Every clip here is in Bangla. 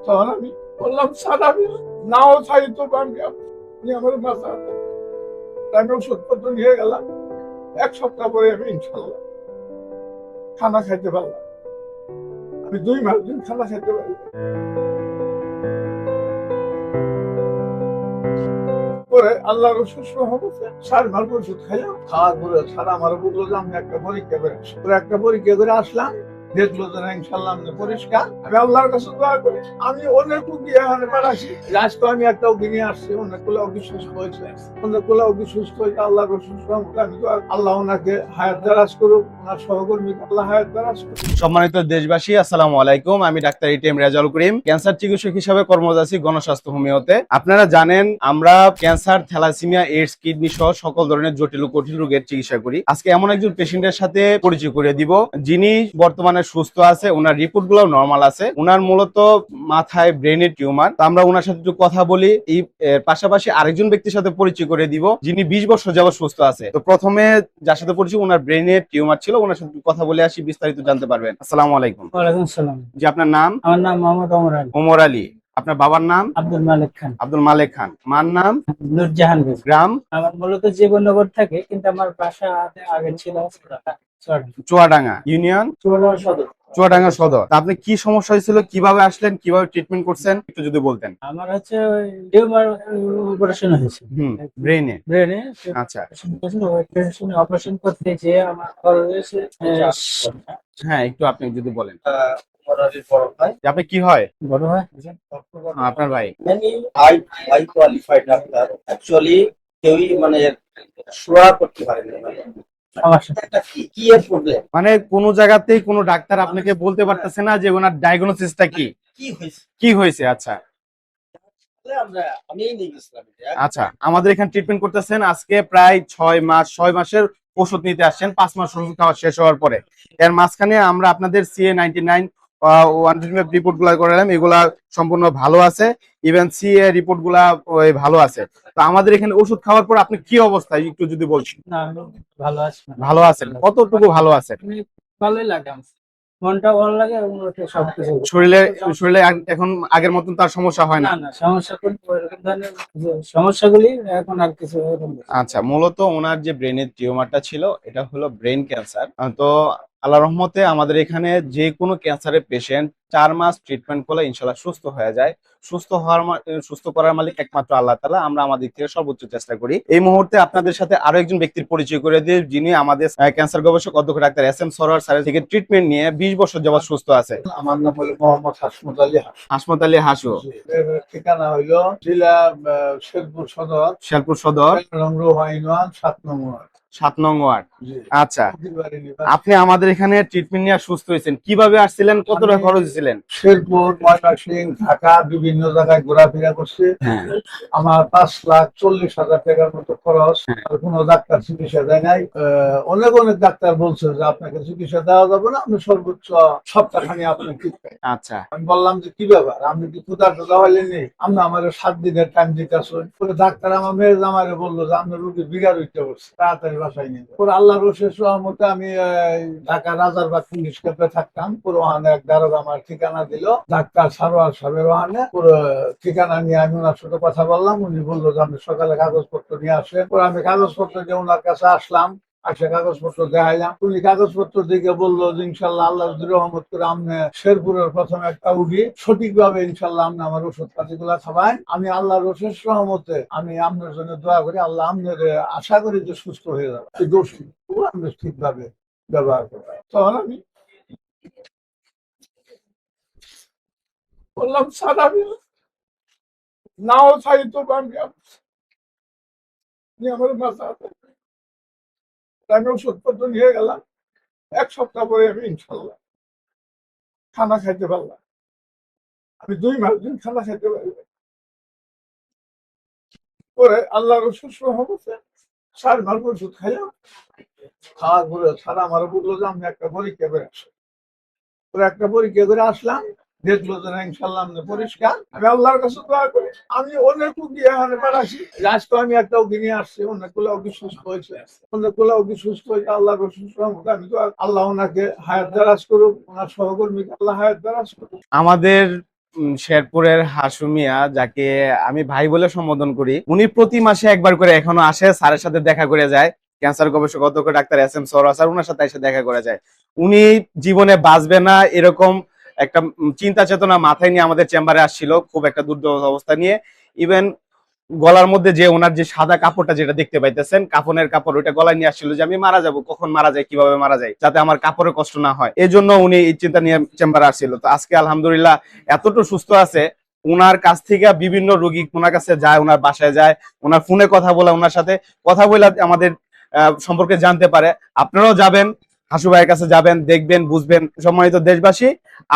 তখন আমি বললাম স্যার আমি নাও চাই তো আমি আমার মাথা আমি ওষুধপত্র নিয়ে গেলাম। 1 সপ্তাহ পরে আমি ইনশাল্লাহ খানা খাইতে পারলাম। আমি 2 মাস দিন খানা খাইতে পারলাম। পরে আল্লাহর সুস্থ হচ্ছে 4 মাস ওষুধ খাইলাম। খাওয়ার পরে স্যার আমার বললো যে আমি একটা পরীক্ষা করে আসি। একটা পরীক্ষা করে আসলাম, দেখলো যে না ইনশাল্লাহ আমি পরিষ্কার। আমি আল্লাহর কাছে দোয়া করি। আমি অনেক উকি এখানে পাঠাচ্ছি, আজকে আমি একটা উকি নিয়ে আসছি, অনেকগুলো উকি সুস্থ হয়েছে, অনেকগুলো উকি সুস্থ হয়েছে। আল্লাহর সুস্থ আমি তো আল্লাহ ওনাকে হায়াত দারাজ করুক, ওনার সহকর্মীকে আল্লাহ হায়াত দারাজ করুক। সম্মানিত দেশবাসী, আসসালামু আলাইকুম। আমি doctor ATM Rezaul Karim, cancer চিকিৎসক হিসেবে কর্মরত আছি গণস্বাস্থ্য হোমিওতে। আপনারা জানেন আমরা ক্যান্সার, থ্যালাসেমিয়া, এইডস, কিডনি সহ সকল ধরনের জটিল ও কঠিন রোগের চিকিৎসা করি। আজকে এমন একজন পেশেন্টের সাথে পরিচয় করে দিব যিনি বর্তমানে সুস্থ আছে, ওনার রিপোর্ট গুলো নর্মাল আছে। ওনার মূলত মাথায় ব্রেনের টিউমার। তো আমরা ওনার সাথে একটু কথা বলি। এই পাশাপাশি আরেকজন ব্যক্তির সাথে পরিচয় করে দিব যিনি 20 বছর যাবত সুস্থ আছে। তো প্রথমে যার সাথে পরিচয়, ওনার ব্রেনের টিউমার ছিল, ওনার সাথে কথা বলে আসি, বিস্তারিত জানতে পারবেন। আসসালামু আলাইকুম। ওয়ালাইকুম সালাম। জি, আপনার নাম? আমার নাম মোহাম্মদ ওমর আলী। ওমর আলী। আপনার বাবার নাম? আব্দুল মালিক খান। আব্দুল মালেক খান। মার নাম? নূরজাহান বেগম। গ্রাম? আমার মূলত জীবননগর থাকে, কিন্তু আমার বাসা আগে ছিল চুয়াডাঙ্গা ইউনিয়ন, চুয়াডাঙ্গা সদর। চুয়াডাঙ্গা সদর। তা আপনি কি সমস্যা হয়েছিল, কিভাবে আসলেন, কিভাবে ট্রিটমেন্ট করছেন, একটু যদি বলতেন। আমার হচ্ছে টিউমার অপারেশন হয়েছে ব্রেনে। ব্রেনে। আচ্ছা, অপারেশন করতে যে আমার খরচ হয়েছে হ্যাঁ, একটু আপনি যদি বলেন। যে আপনি কি হয়? বড় হয় আপনার ভাই? High high qualified doctor actually কেউই মানে শোয়া করতে পারে না। সমস্যা। একটা কি এর প্রবলেম, মানে কোন জায়গাতেই কোনো ডাক্তার আপনাকে বলতে পারতেছে না যে ওনার ডায়াগনোসিসটা কি কি হয়েছে কি হয়েছে। আচ্ছা আমি নিয়ে গেছিলাম এটা। আচ্ছা, আমাদের এখানে ট্রিটমেন্ট করতেছেন আজকে প্রায় 6 মাসের ওষুধ নিতে আসছেন। 5 মাস ওষুধ খাওয়া শেষ হওয়ার পরে এর মাঝখানে আমরা আপনাদের CA-99 রিপোর্ট গুলা করালাম, এগুলা সম্পূর্ণ ভালো আছে। ইভেন CA রিপোর্ট গুলা ভালো আছে। তো আমাদের এখানে ওষুধ খাওয়ার পর আপনি কি অবস্থা একটু যদি বলছেন। না, আমি ভালো আছি। ভালো আছেন? কতটুকু ভালো আছেন? আমি ভালোই লাগে, আমার মনটা ভালো লাগে এবং সবকিছু শরীরে শরীরে এখন আগের মতন তার সমস্যা হয় না? না না, সমস্যা কোন ওইরকম ধরনের যে সমস্যাগুলি এখন আর কিছু এরকম নেই। আচ্ছা, মূলত ওনার যে ব্রেনের টিউমারটা ছিল এটা হলো ব্রেন ক্যান্সার। তো আল্লাহ রহমতে আমাদের এখানে যে কোনো ক্যান্সারের পেশেন্ট 4 মাস ট্রিটমেন্ট করলে ইনশাল্লাহ সুস্থ হয়ে যায়। সুস্থ করার মালিক একমাত্র আল্লাহ তাআলা। আমরা আমাদের দিক থেকে সর্বোচ্চ চেষ্টা করি। এই মুহূর্তে আপনাদের সাথে আরো একজন ব্যক্তির পরিচয় করে দিই যিনি আমাদের ক্যান্সার গবেষক অধ্যক্ষ ডাক্তার SM সরোয়ার স্যারের থেকে ট্রিটমেন্ট নিয়ে 20 বছর যাবত সুস্থ আছে। আমার নাম হলো মোহাম্মদ হাসমত আলী হাস। হাসমত আলী হাসু। এর ঠিকানা হইলো জেলা শেরপুর সদর, শেরপুর সদর, রোহা ইউনিয়ন 7 নং ওয়ার্ড। 7 নং ওয়ার্ড। জি। আচ্ছা, প্রতিবারই নিবা। আপনি আমাদের এখানে ট্রিটমেন্ট নিয়ে সুস্থ হয়েছেন, কিভাবে আসছিলেন, কত টাকা খরচ হয়েছিলেন? শেরপুর, ময়মনসিংহ, ঢাকা বিভিন্ন জায়গায় ঘোরাফেরা করছে। হ্যাঁ। আমার 5,40,000 টাকার মতো খরচ। আর কোনো ডাক্তার চিকিৎসা দেয় নাই। অনেক অনেক ডাক্তার বলছে যে আপনাকে চিকিৎসা দেওয়া যাবে না, আপনি সর্বোচ্চ সপ্তাহখানি আপনি ঠিক পাই। আচ্ছা, আমি বললাম যে কি ব্যাপার, আপনি কি ক্ষুদা টুদা হইলে নেই, আপনি আমার 7 দিনের টাইম দিতে আসুন। পরে ডাক্তার আমার মেয়ের জামাইরে বললো যে আপনার রোগী বিঘার উঠতে পড়ছে, তাড়াতাড়ি বাসায় নিয়ে যান। পরে আল্লাহর অশেষ রহমতে আমি ঢাকা রাজারবাগ পুলিশ ক্যাম্পে থাকতাম। পুরো ওখানে এক দারোগা আমার ঠিকানা দিল, ডাক্তার সারোয়ার সাহেবের ওখানে। পুরো ঠিকানা নিয়ে আমি ওনার সাথে কথা বললাম। উনি বললো যে আপনি সকালে কাগজপত্র নিয়ে আসেন। পরে আমি কাগজপত্র নিয়ে ওনার কাছে আসলাম। আচ্ছা, কাগজপত্র দেখাইলাম। উনি কাগজপত্র দিকে বললো যে ইনশাল্লাহ আল্লাহ যদি রহমত করে আপনি শেরপুরের প্রথম একটা উঠি সঠিকভাবে ইনশাল্লাহ আপনি আমার ওষুধ পাতি গুলা খাবাই। আমি আল্লাহর অশেষ রহমতে আমি আপনার জন্য দোয়া করি, আল্লাহ আপনার আশা করি যে সুস্থ হয়ে যাবে, এই দোষী আপনি ঠিকভাবে ব্যবহার করবেন। তখন আমি বললাম স্যার আমি নাও চাই তো আমি আমার মাথা আমি ওষুধপত্র নিয়ে গেলাম। 1 সপ্তাহ পরে আমি ইনশাল্লাহ খানা খাইতে পারলাম। আমি 2 মাস দিন খানা খাইতে পারলাম। পরে আল্লাহর সুস্থ হচ্ছে 4 মাস ওষুধ খাইলাম। খাওয়ার পরে স্যার আমার বললো যে আমি একটা পরীক্ষা করে আসি। পরে একটা পরীক্ষা করে আসলাম, দেখলো যে না ইনশাল্লাহ আপনি পরিষ্কার। আমি আল্লাহর কাছে দোয়া করি। আমি অনেক উকি এখানে পাঠাচ্ছি, আজকে আমি একটা উকি নিয়ে আসছি, অনেকগুলো উকি সুস্থ হয়েছে, অনেকগুলো উকি সুস্থ হয়েছে। আল্লাহর সুস্থ রহমতে আমি তো আল্লাহ ওনাকে হায়াত দারাজ করুক, ওনার সহকর্মীকে আল্লাহ হায়াত দারাজ করুক। আমাদের শেরপুরের হাসু মিয়া, যাকে আমি ভাই বলে সম্বোধন করি, উনি প্রতি মাসে একবার করে এখনো আসে, স্যারের সাথে দেখা করে যায়। ক্যান্সার গবেষক অধ্যক্ষ ডাক্তার SM সরোয়ার স্যার, ওনার সাথে এসে দেখা করে যায়। উনি জীবনে বাঁচবে না এরকম একটা চিন্তা চেতনা মাথায় নিয়ে আমাদের চেম্বারে আসছিল, খুব একটা দুর্দশা অবস্থা নিয়ে। ইভেন গলার মধ্যে যে ওনার যে সাদা কাপড়টা যেটা দেখতে পাইতেছেন, কাফনের কাপড়, ওইটা গলায় নিয়ে আসছিল যে আমি মারা যাব, কখন মারা যায়, কিভাবে মারা যায়, যাতে আমার কাপড়ের কষ্ট না হয়। এই জন্য উনি এই চিন্তা নিয়ে চেম্বারে আসছিল। তো আজকে আলহামদুলিল্লাহ এতটুকু সুস্থ আছে। ওনার কাছ থেকে বিভিন্ন রোগী ওনার কাছে যায়, ওনার বাসায় যায়, ওনার ফোনে কথা বলে, ওনার সাথে কথা বলে আমাদের সম্পর্কে জানতে পারে। আপনারাও যাবেন, হাসু ভাইয়ের কাছে যাবেন, দেখবেন, বুঝবেন। সম্মানিত দেশবাসী,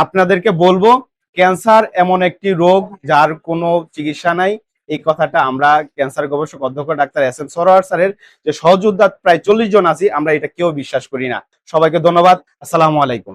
আপনাদেরকে বলবো, ক্যান্সার এমন একটি রোগ যার কোনো চিকিৎসা নাই। এই কথাটা আমরা ক্যান্সার গবেষক অধ্যক্ষ ডাক্তার SM সরোয়ার স্যারের যে সহযোদ্ধা প্রায় 40 জন আছি, আমরা এটা কেউ বিশ্বাস করি না। সবাইকে ধন্যবাদ। আসসালামু আলাইকুম।